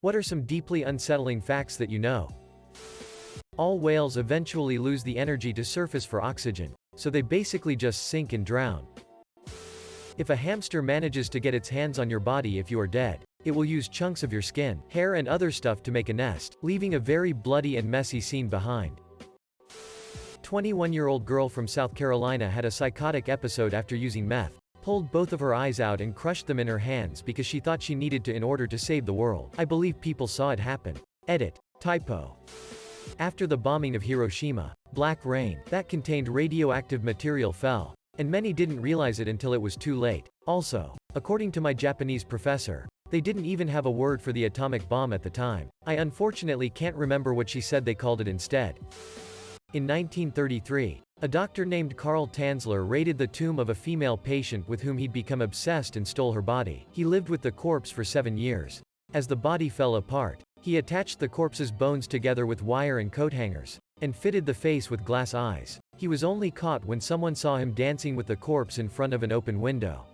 What are some deeply unsettling facts that you know? All whales eventually lose the energy to surface for oxygen, so they basically just sink and drown. If a hamster manages to get its hands on your body if you are dead, it will use chunks of your skin, hair and other stuff to make a nest, leaving a very bloody and messy scene behind. 21-year-old girl from South Carolina had a psychotic episode after using meth, pulled both of her eyes out and crushed them in her hands because she thought she needed to in order to save the world. I believe people saw it happen. Edit. Typo. After the bombing of Hiroshima, black rain that contained radioactive material fell, and many didn't realize it until it was too late. Also, according to my Japanese professor, they didn't even have a word for the atomic bomb at the time. I unfortunately can't remember what she said they called it instead. In 1933, a doctor named Karl Tanzler raided the tomb of a female patient with whom he'd become obsessed and stole her body. He lived with the corpse for 7 years. As the body fell apart, he attached the corpse's bones together with wire and coat hangers, and fitted the face with glass eyes. He was only caught when someone saw him dancing with the corpse in front of an open window.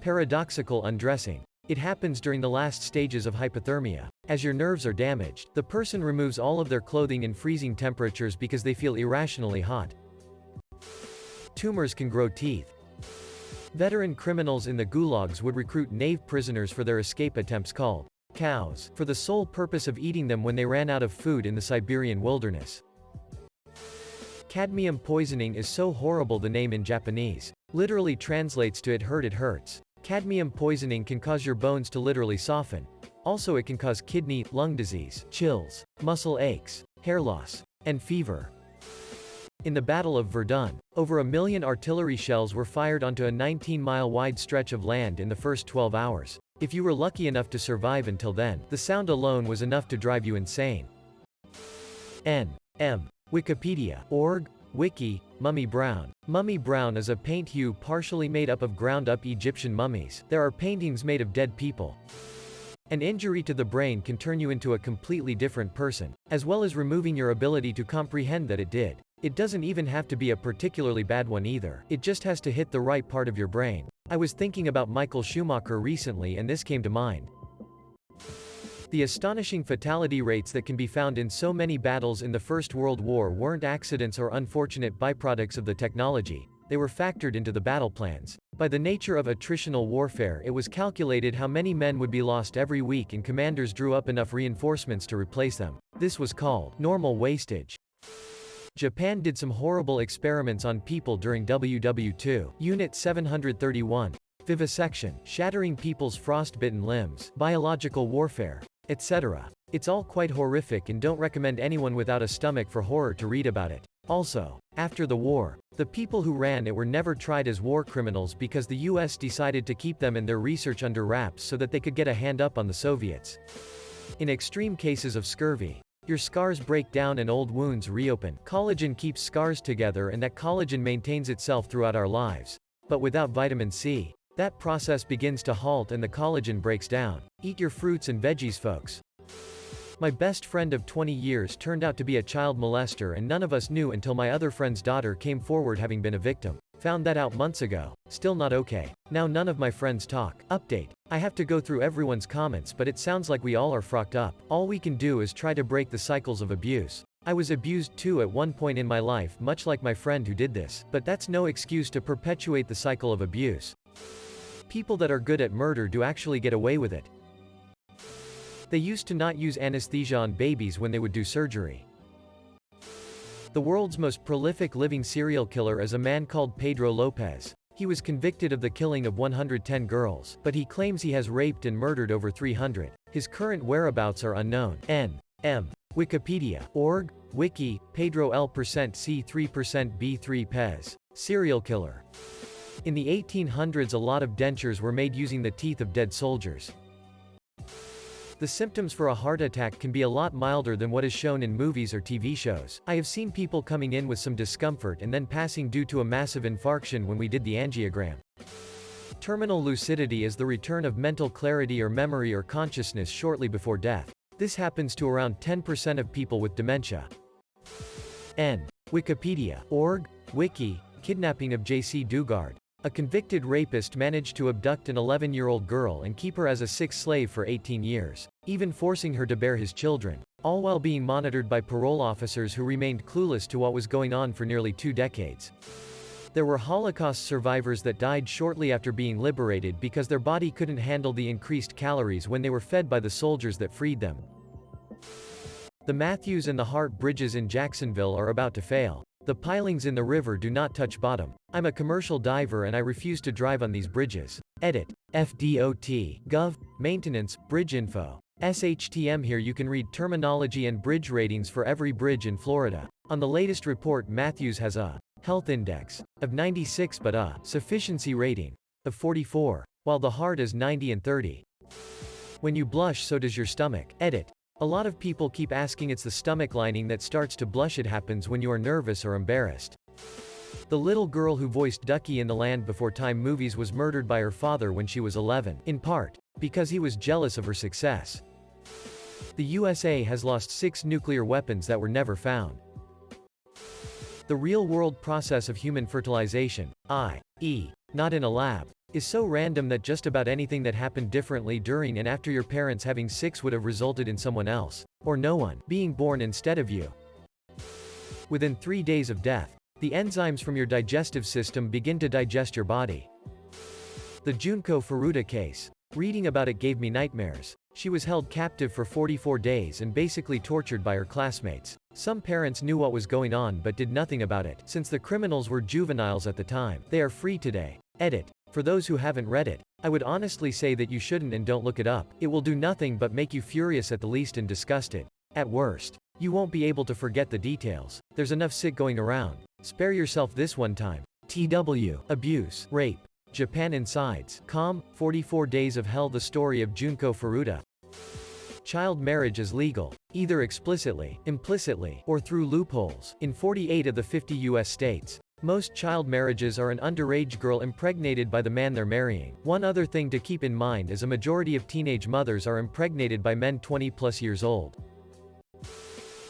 Paradoxical undressing. It happens during the last stages of hypothermia. As your nerves are damaged, the person removes all of their clothing in freezing temperatures because they feel irrationally hot. Tumors can grow teeth. Veteran criminals in the gulags would recruit knave prisoners for their escape attempts called cows, for the sole purpose of eating them when they ran out of food in the Siberian wilderness. Cadmium poisoning is so horrible the name in Japanese literally translates to it hurts. Cadmium poisoning can cause your bones to literally soften. Also it can cause kidney, lung disease, chills, muscle aches, hair loss, and fever. In the Battle of Verdun, over 1 million artillery shells were fired onto a 19-mile wide stretch of land in the first 12 hours. If you were lucky enough to survive until then, the sound alone was enough to drive you insane. N.M. Wikipedia. Org. Wiki. Mummy brown. Mummy brown is a paint hue partially made up of ground-up Egyptian mummies. There are paintings made of dead people. An injury to the brain can turn you into a completely different person, as well as removing your ability to comprehend that it did. It doesn't even have to be a particularly bad one either. It just has to hit the right part of your brain. I was thinking about Michael Schumacher recently and this came to mind. The astonishing fatality rates that can be found in so many battles in the First World War weren't accidents or unfortunate byproducts of the technology, they were factored into the battle plans. By the nature of attritional warfare, it was calculated how many men would be lost every week and commanders drew up enough reinforcements to replace them. This was called normal wastage. Japan did some horrible experiments on people during WW2. Unit 731. Vivisection, shattering people's frostbitten limbs, biological warfare, etc. It's all quite horrific and don't recommend anyone without a stomach for horror to read about it. Also, after the war, the people who ran it were never tried as war criminals because the US decided to keep them and their research under wraps so that they could get a hand up on the Soviets. In extreme cases of scurvy, your scars break down and old wounds reopen. Collagen keeps scars together and that collagen maintains itself throughout our lives. But without vitamin C, that process begins to halt and the collagen breaks down. Eat your fruits and veggies, folks. My best friend of 20 years turned out to be a child molester and none of us knew until my other friend's daughter came forward having been a victim. Found that out months ago. Still not okay. Now none of my friends talk. Update. I have to go through everyone's comments but it sounds like we all are frocked up. All we can do is try to break the cycles of abuse. I was abused too at one point in my life, much like my friend who did this. But that's no excuse to perpetuate the cycle of abuse. People that are good at murder do actually get away with it. They used to not use anesthesia on babies when they would do surgery. The world's most prolific living serial killer is a man called Pedro Lopez. He was convicted of the killing of 110 girls, but he claims he has raped and murdered over 300. His current whereabouts are unknown. N.M. Wikipedia. Org. Wiki. Pedro L%C3%B3 Pez. Serial killer. In the 1800s a lot of dentures were made using the teeth of dead soldiers. The symptoms for a heart attack can be a lot milder than what is shown in movies or TV shows. I have seen people coming in with some discomfort and then passing due to a massive infarction when we did the angiogram. Terminal lucidity is the return of mental clarity or memory or consciousness shortly before death. This happens to around 10% of people with dementia. N. Wikipedia. Org. Wiki. Kidnapping of J.C. Dugard. A convicted rapist managed to abduct an 11-year-old girl and keep her as a sex slave for 18 years. even forcing her to bear his children, all while being monitored by parole officers who remained clueless to what was going on for nearly 2 decades. There were Holocaust survivors that died shortly after being liberated because their body couldn't handle the increased calories when they were fed by the soldiers that freed them. The Matthews and the Hart bridges in Jacksonville are about to fail. The pilings in the river do not touch bottom. I'm a commercial diver and I refuse to drive on these bridges. Edit. FDOT. Gov. Maintenance. Bridge info. SHTM. Here you can read terminology and bridge ratings for every bridge in Florida. On the latest report, Matthews has a health index of 96 but a sufficiency rating of 44, while the Hart is 90 and 30. When you blush, so does your stomach. Edit. A lot of people keep asking, it's the stomach lining that starts to blush. It happens when you are nervous or embarrassed. The little girl who voiced Ducky in the Land Before Time movies was murdered by her father when she was 11, in part because he was jealous of her success. The USA has lost 6 nuclear weapons that were never found. The real-world process of human fertilization, i.e., not in a lab, is so random that just about anything that happened differently during and after your parents having sex would have resulted in someone else, or no one, being born instead of you. Within 3 days of death, the enzymes from your digestive system begin to digest your body. The Junko Furuta case. Reading about it gave me nightmares. She was held captive for 44 days and basically tortured by her classmates. Some parents knew what was going on but did nothing about it, since the criminals were juveniles at the time. They are free today. Edit. For those who haven't read it, I would honestly say that you shouldn't and don't look it up. It will do nothing but make you furious at the least and disgusted. At worst, you won't be able to forget the details. There's enough sick going around. Spare yourself this one time. TW. Abuse. Rape. Japan Insides. 44 Days of Hell. The story of Junko Furuta. Child marriage is legal, either explicitly, implicitly, or through loopholes, in 48 of the 50 U.S. states. Most child marriages are an underage girl impregnated by the man they're marrying. One other thing to keep in mind is a majority of teenage mothers are impregnated by men 20+ years old.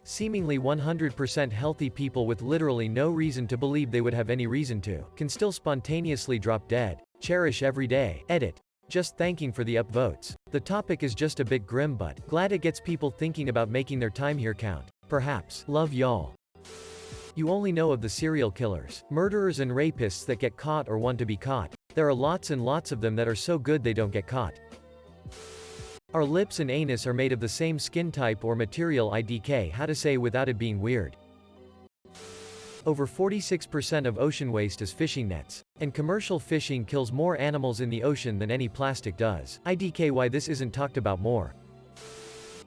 Seemingly 100% healthy people with literally no reason to believe they would have any reason to, can still spontaneously drop dead. Cherish every day. Edit. Just thanking for the upvotes. The topic is just a bit grim but glad it gets people thinking about making their time here count. Perhaps. Love y'all. You only know of the serial killers, murderers and rapists that get caught or want to be caught. There are lots and lots of them that are so good they don't get caught. Our lips and anus are made of the same skin type or material. IDK. How to say without it being weird. Over 46% of ocean waste is fishing nets, and commercial fishing kills more animals in the ocean than any plastic does. IDK. Why this isn't talked about more.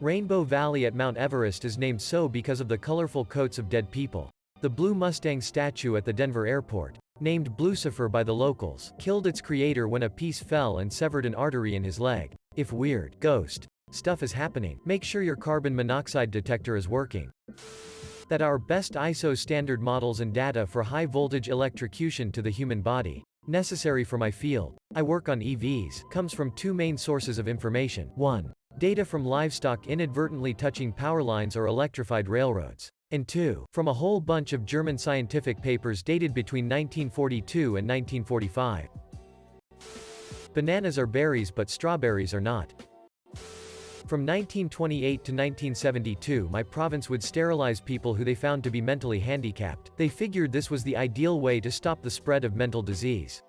Rainbow Valley at Mount Everest is named so because of the colorful coats of dead people. The Blue Mustang statue at the Denver airport, named Blucifer by the locals, killed its creator when a piece fell and severed an artery in his leg. If weird, ghost stuff is happening, make sure your carbon monoxide detector is working. That our best ISO standard models and data for high voltage electrocution to the human body, necessary for my field, I work on EVs, comes from 2 main sources of information. 1. Data from livestock inadvertently touching power lines or electrified railroads. And 2. From a whole bunch of German scientific papers dated between 1942 and 1945. Bananas are berries but strawberries are not. From 1928 to 1972, my province would sterilize people who they found to be mentally handicapped. They figured this was the ideal way to stop the spread of mental disease.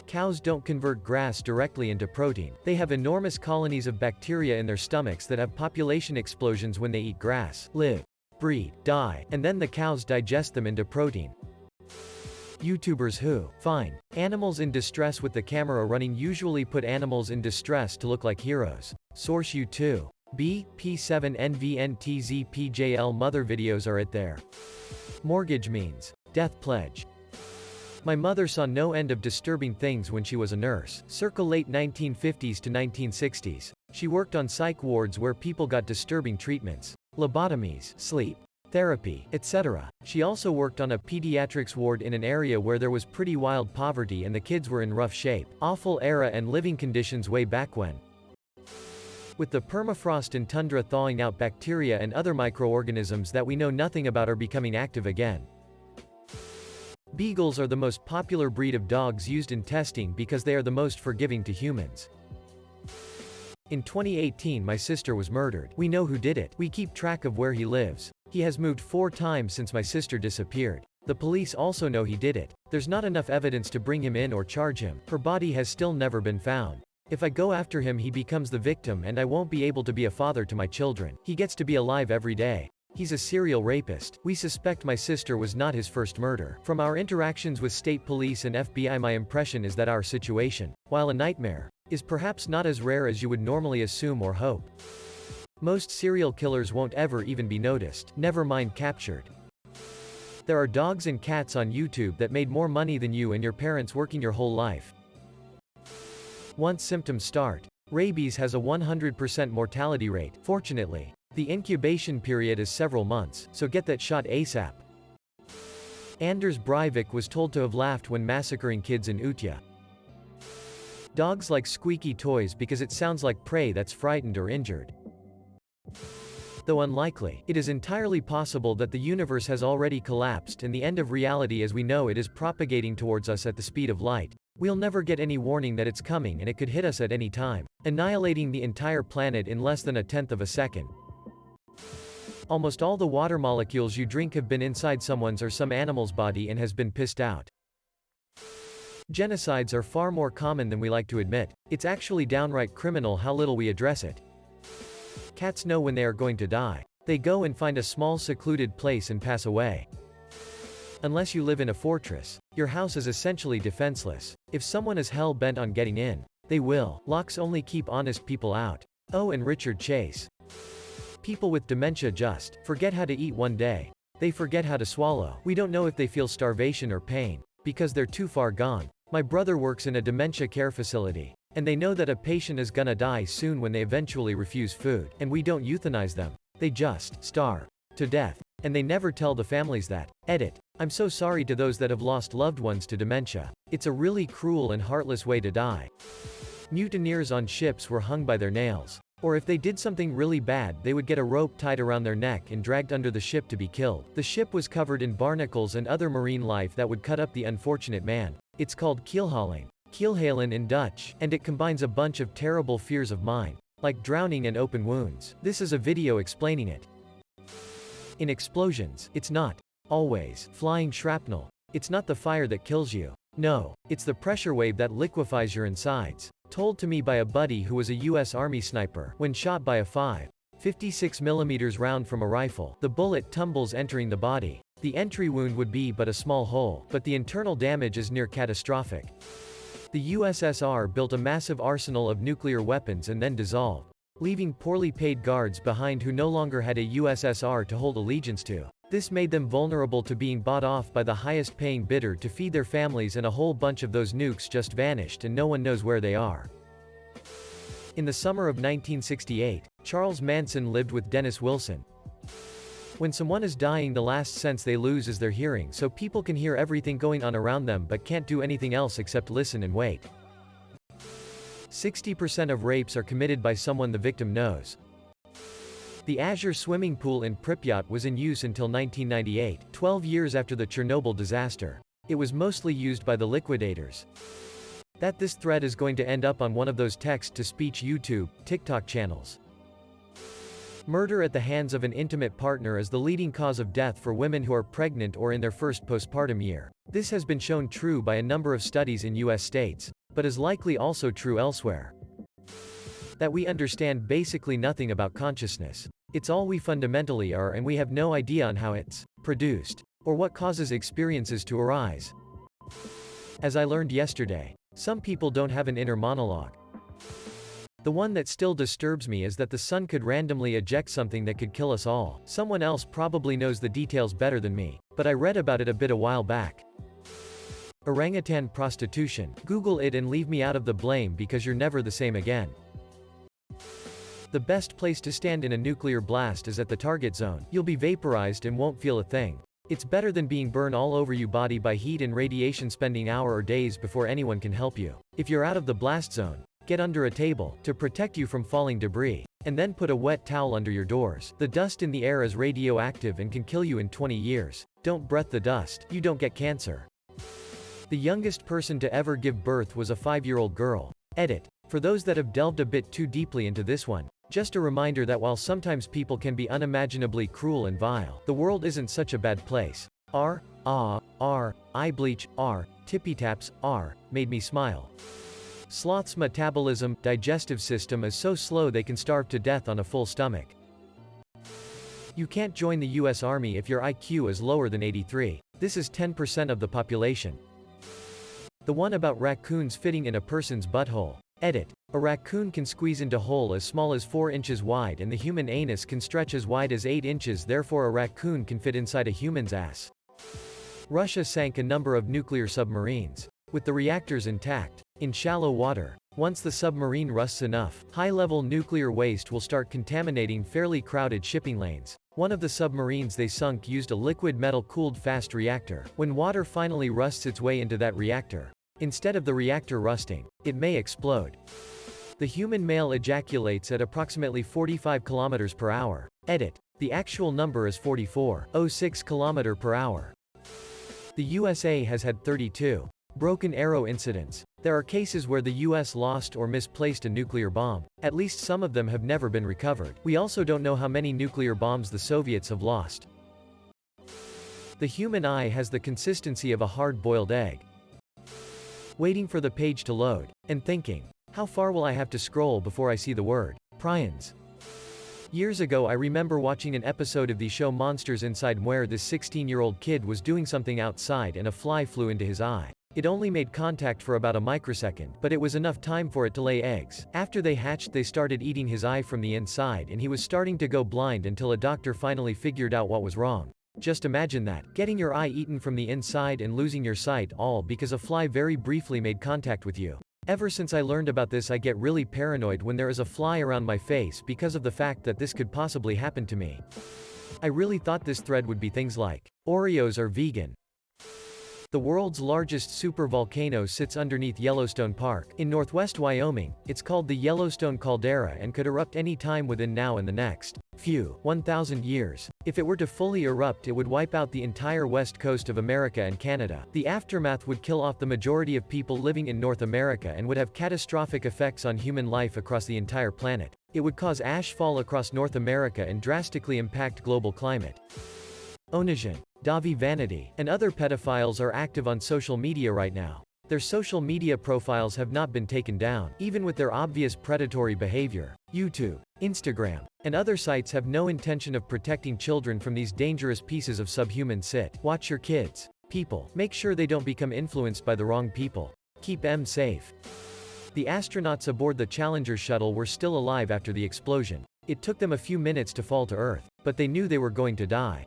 Cows don't convert grass directly into protein. They have enormous colonies of bacteria in their stomachs that have population explosions when they eat grass, live, breed, die, and then the cows digest them into protein. YouTubers who find animals in distress with the camera running usually put animals in distress to look like heroes. Source U2. B. P7NVNTZPJL. Mother videos are it there. Mortgage means death pledge. My mother saw no end of disturbing things when she was a nurse. Circa late 1950s to 1960s. She worked on psych wards where people got disturbing treatments, lobotomies, sleep therapy, etc. She also worked on a pediatrics ward in an area where there was pretty wild poverty and the kids were in rough shape. Awful era and living conditions way back when. With the permafrost and tundra thawing out, bacteria and other microorganisms that we know nothing about are becoming active again. Beagles are the most popular breed of dogs used in testing because they are the most forgiving to humans. In 2018 my sister was murdered. We know who did it. We keep track of where he lives. He has moved 4 times since my sister disappeared. The police also know he did it. There's not enough evidence to bring him in or charge him. Her body has still never been found. If I go after him he becomes the victim and I won't be able to be a father to my children. He gets to be alive every day. He's a serial rapist. We suspect my sister was not his first murder. From our interactions with state police and FBI my impression is that our situation, while a nightmare, is perhaps not as rare as you would normally assume or hope. Most serial killers won't ever even be noticed, never mind captured. There are dogs and cats on YouTube that made more money than you and your parents working your whole life. Once symptoms start, rabies has a 100% mortality rate. Fortunately, the incubation period is several months, so get that shot ASAP. Anders Breivik was told to have laughed when massacring kids in Utah. Dogs like squeaky toys because it sounds like prey that's frightened or injured. Though unlikely, it is entirely possible that the universe has already collapsed and the end of reality as we know it is propagating towards us at the speed of light. We'll never get any warning that it's coming and it could hit us at any time, annihilating the entire planet in less than 1/10 of a second. Almost all the water molecules you drink have been inside someone's or some animal's body and has been pissed out. Genocides are far more common than we like to admit. It's actually downright criminal how little we address it. Cats know when they are going to die. They go and find a small secluded place and pass away. Unless you live in a fortress, your house is essentially defenseless. If someone is hell-bent on getting in, they will. Locks only keep honest people out. Oh, and Richard Chase. People with dementia just forget how to eat one day. They forget how to swallow. We don't know if they feel starvation or pain, because they're too far gone. My brother works in a dementia care facility, and they know that a patient is gonna die soon when they eventually refuse food. And we don't euthanize them. They just starve to death. And they never tell the families that. Edit. I'm so sorry to those that have lost loved ones to dementia. It's a really cruel and heartless way to die. Mutineers on ships were hung by their nails. Or if they did something really bad, they would get a rope tied around their neck and dragged under the ship to be killed. The ship was covered in barnacles and other marine life that would cut up the unfortunate man. It's called keelhauling. Keelhalen in Dutch, and it combines a bunch of terrible fears of mine, like drowning and open wounds. This is a video explaining it. In explosions, it's not always flying shrapnel. It's not the fire that kills you. No, it's the pressure wave that liquefies your insides. Told to me by a buddy who was a US Army sniper. When shot by a 5.56mm round from a rifle, the bullet tumbles entering the body. The entry wound would be but a small hole, but the internal damage is near catastrophic. The USSR built a massive arsenal of nuclear weapons and then dissolved, leaving poorly paid guards behind who no longer had a USSR to hold allegiance to. This made them vulnerable to being bought off by the highest paying bidder to feed their families, and a whole bunch of those nukes just vanished and no one knows where they are. In the summer of 1968, Charles Manson lived with Dennis Wilson. When someone is dying, the last sense they lose is their hearing, so people can hear everything going on around them but can't do anything else except listen and wait. 60% of rapes are committed by someone the victim knows. The Azure swimming pool in Pripyat was in use until 1998, 12 years after the Chernobyl disaster. It was mostly used by the liquidators. That this thread is going to end up on one of those text-to-speech YouTube, TikTok channels. Murder at the hands of an intimate partner is the leading cause of death for women who are pregnant or in their first postpartum year. This has been shown true by a number of studies in US states, but is likely also true elsewhere. That we understand basically nothing about consciousness. It's all we fundamentally are, and we have no idea on how it's produced, or what causes experiences to arise. As I learned yesterday, some people don't have an inner monologue. The one that still disturbs me is that the sun could randomly eject something that could kill us all. Someone else probably knows the details better than me, but I read about it a bit a while back. Orangutan prostitution. Google it and leave me out of the blame because you're never the same again. The best place to stand in a nuclear blast is at the target zone. You'll be vaporized and won't feel a thing. It's better than being burned all over your body by heat and radiation, spending hours or days before anyone can help you. If you're out of the blast zone, get under a table to protect you from falling debris, and then put a wet towel under your doors. The dust in the air is radioactive and can kill you in 20 years. Don't breath the dust. You don't get cancer. The youngest person to ever give birth was a 5-year-old girl. Edit. For those that have delved a bit too deeply into this one, just a reminder that while sometimes people can be unimaginably cruel and vile, the world isn't such a bad place. Eye bleach, tippy taps, made me smile. Sloth's metabolism, digestive system is so slow they can starve to death on a full stomach. You can't join the US Army if your IQ is lower than 83. This is 10% of the population. The one about raccoons fitting in a person's butthole. Edit. A raccoon can squeeze into a hole as small as 4 inches wide and the human anus can stretch as wide as 8 inches, therefore a raccoon can fit inside a human's ass. Russia sank a number of nuclear submarines, with the reactors intact, in shallow water. Once the submarine rusts enough, high-level nuclear waste will start contaminating fairly crowded shipping lanes. One of the submarines they sunk used a liquid metal-cooled fast reactor. When water finally rusts its way into that reactor, instead of the reactor rusting, it may explode. The human male ejaculates at approximately 45 km per hour. Edit. The actual number is 44.06 km per hour. The USA has had 32 broken arrow incidents. There are cases where the US lost or misplaced a nuclear bomb. At least some of them have never been recovered. We also don't know how many nuclear bombs the Soviets have lost. The human eye has the consistency of a hard-boiled egg. Waiting for the page to load, and thinking, how far will I have to scroll before I see the word prions? Years ago I remember watching an episode of the show Monsters Inside where this 16-year-old kid was doing something outside and a fly flew into his eye. It only made contact for about a microsecond, but it was enough time for it to lay eggs. After they hatched they started eating his eye from the inside and he was starting to go blind until a doctor finally figured out what was wrong. Just imagine that, getting your eye eaten from the inside and losing your sight all because a fly very briefly made contact with you. Ever since I learned about this I get really paranoid when there is a fly around my face because of the fact that this could possibly happen to me. I really thought this thread would be things like, Oreos are vegan. The world's largest supervolcano sits underneath Yellowstone Park. In northwest Wyoming, it's called the Yellowstone Caldera and could erupt any time within now and the next 1,000 years. If it were to fully erupt it would wipe out the entire west coast of America and Canada. The aftermath would kill off the majority of people living in North America and would have catastrophic effects on human life across the entire planet. It would cause ash fall across North America and drastically impact global climate. Onision, Davi Vanity, and other pedophiles are active on social media right now. Their social media profiles have not been taken down, even with their obvious predatory behavior. YouTube, Instagram, and other sites have no intention of protecting children from these dangerous pieces of subhuman shit. Watch your kids. People, make sure they don't become influenced by the wrong people. Keep them safe. The astronauts aboard the Challenger shuttle were still alive after the explosion. It took them a few minutes to fall to Earth, but they knew they were going to die.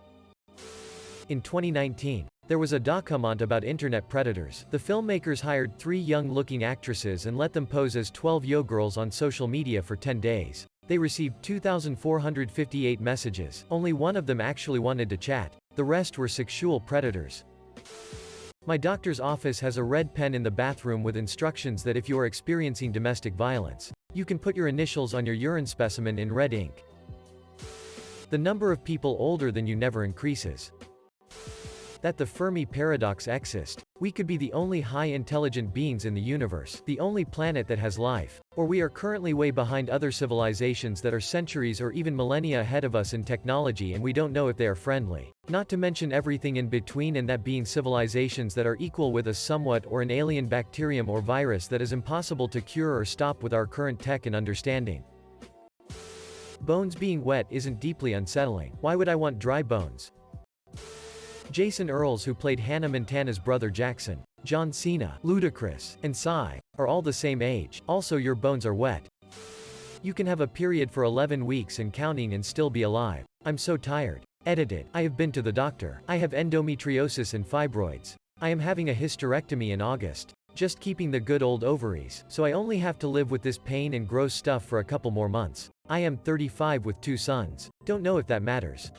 In 2019, there was a document about internet predators. The filmmakers hired 3 young-looking actresses and let them pose as 12 yo-girls on social media for 10 days. They received 2,458 messages. Only one of them actually wanted to chat. The rest were sexual predators. My doctor's office has a red pen in the bathroom with instructions that if you are experiencing domestic violence, you can put your initials on your urine specimen in red ink. The number of people older than you never increases. That the Fermi paradox exists. We could be the only high-intelligent beings in the universe, the only planet that has life, or we are currently way behind other civilizations that are centuries or even millennia ahead of us in technology and we don't know if they are friendly. Not to mention everything in between, and that being civilizations that are equal with us somewhat, or an alien bacterium or virus that is impossible to cure or stop with our current tech and understanding. Bones being wet isn't deeply unsettling. Why would I want dry bones? Jason Earls, who played Hannah Montana's brother Jackson, John Cena, Ludacris, and Psy, are all the same age. Also, your bones are wet. You can have a period for 11 weeks and counting and still be alive. I'm so tired. Edited. I have been to the doctor. I have endometriosis and fibroids. I am having a hysterectomy in August. Just keeping the good old ovaries. So I only have to live with this pain and gross stuff for a couple more months. I am 35 with 2 sons. Don't know if that matters.